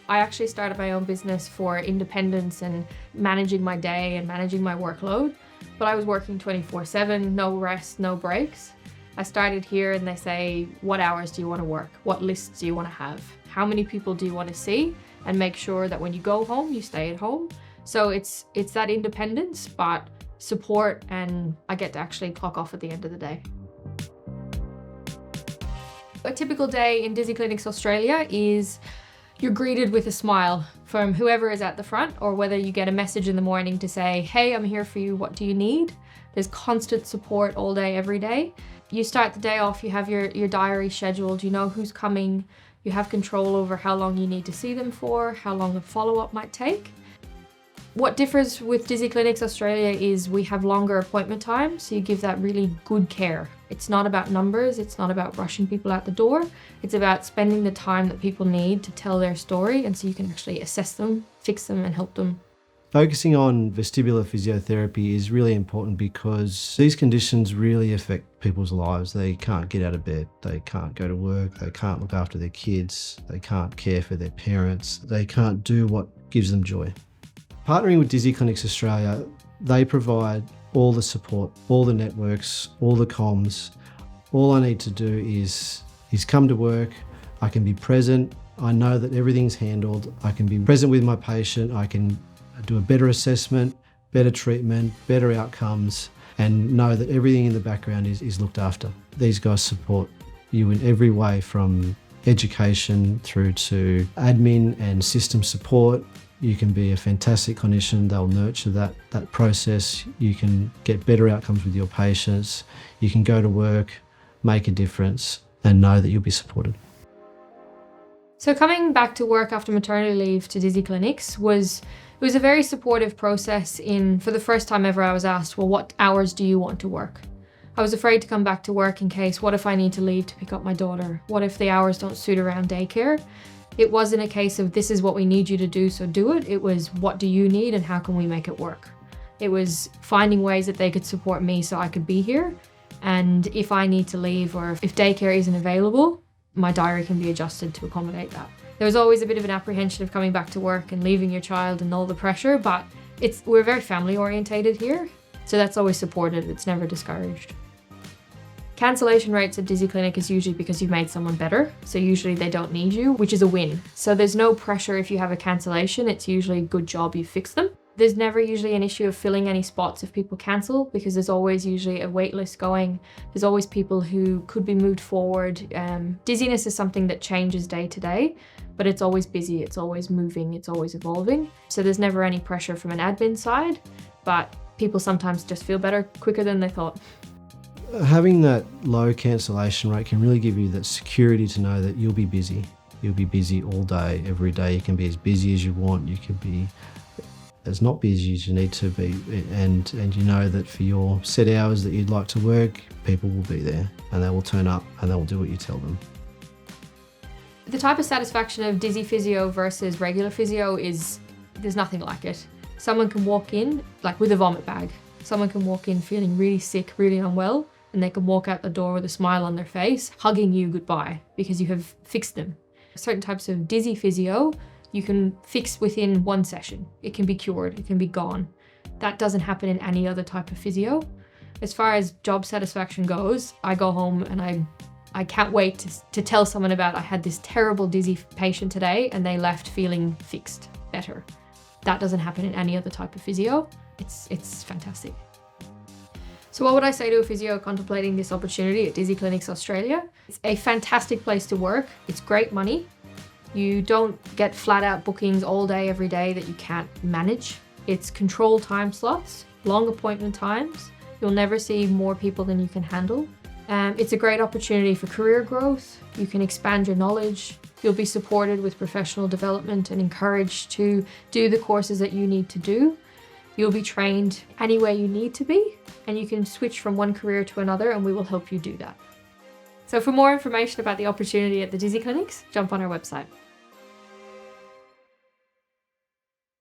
I actually started my own business for independence and managing my day and managing my workload, but I was working 24/7, no rest, no breaks. I started here and they say, what hours do you want to work? What lists do you want to have? How many people do you want to see? And make sure that when you go home, you stay at home. So it's that independence, but support, and I get to actually clock off at the end of the day. A typical day in Dizzy Clinics Australia is you're greeted with a smile from whoever is at the front, or whether you get a message in the morning to say, hey, I'm here for you, what do you need? There's constant support all day, every day. You start the day off, you have your diary scheduled, you know who's coming, you have control over how long you need to see them for, how long a follow-up might take. What differs with Dizzy Clinics Australia is we have longer appointment times, so you give that really good care. It's not about numbers, it's not about rushing people out the door, it's about spending the time that people need to tell their story, and so you can actually assess them, fix them, and help them. Focusing on vestibular physiotherapy is really important because these conditions really affect people's lives. They can't get out of bed, they can't go to work, they can't look after their kids, they can't care for their parents, they can't do what gives them joy. Partnering with Dizzy Clinics Australia, they provide all the support, all the networks, all the comms. All I need to do is come to work, I can be present, I know that everything's handled, I can be present with my patient, I can do a better assessment, better treatment, better outcomes, and know that everything in the background is looked after. These guys support you in every way, from education through to admin and system support. You can be a fantastic clinician, they'll nurture that process. You can get better outcomes with your patients. You can go to work, make a difference, and know that you'll be supported. So coming back to work after maternity leave to Dizzy Clinics was a very supportive process. For the first time ever, I was asked, well, what hours do you want to work? I was afraid to come back to work in case, what if I need to leave to pick up my daughter? What if the hours don't suit around daycare? It wasn't a case of this is what we need you to do, so do it. It was what do you need and how can we make it work? It was finding ways that they could support me so I could be here. And if I need to leave or if daycare isn't available, my diary can be adjusted to accommodate that. There was always a bit of an apprehension of coming back to work and leaving your child and all the pressure, but we're very family orientated here. So that's always supported, it's never discouraged. Cancellation rates at Dizzy Clinic is usually because you've made someone better, so usually they don't need you, which is a win. So there's no pressure if you have a cancellation, it's usually a good job you fix them. There's never usually an issue of filling any spots if people cancel, because there's always usually a wait list going. There's always people who could be moved forward. Dizziness is something that changes day to day, but it's always busy, it's always moving, it's always evolving. So there's never any pressure from an admin side, but people sometimes just feel better quicker than they thought. Having that low cancellation rate can really give you that security to know that you'll be busy. You'll be busy all day, every day. You can be as busy as you want. You can be as not busy as you need to be. And you know that for your set hours that you'd like to work, people will be there and they will turn up and they will do what you tell them. The type of satisfaction of Dizzy physio versus regular physio there's nothing like it. Someone can walk in like with a vomit bag. Someone can walk in feeling really sick, really unwell, and they can walk out the door with a smile on their face, hugging you goodbye because you have fixed them. Certain types of Dizzy physio, you can fix within one session. It can be cured, it can be gone. That doesn't happen in any other type of physio. As far as job satisfaction goes, I go home and I can't wait to tell someone about I had this terrible Dizzy patient today and they left feeling fixed, better. That doesn't happen in any other type of physio. It's fantastic. So what would I say to a physio contemplating this opportunity at Dizzy Clinics Australia? It's a fantastic place to work. It's great money. You don't get flat out bookings all day, every day that you can't manage. It's controlled time slots, long appointment times. You'll never see more people than you can handle. It's a great opportunity for career growth. You can expand your knowledge. You'll be supported with professional development and encouraged to do the courses that you need to do. You'll be trained any way you need to be, and you can switch from one career to another, and we will help you do that. So for more information about the opportunity at the Dizzy Clinics, jump on our website.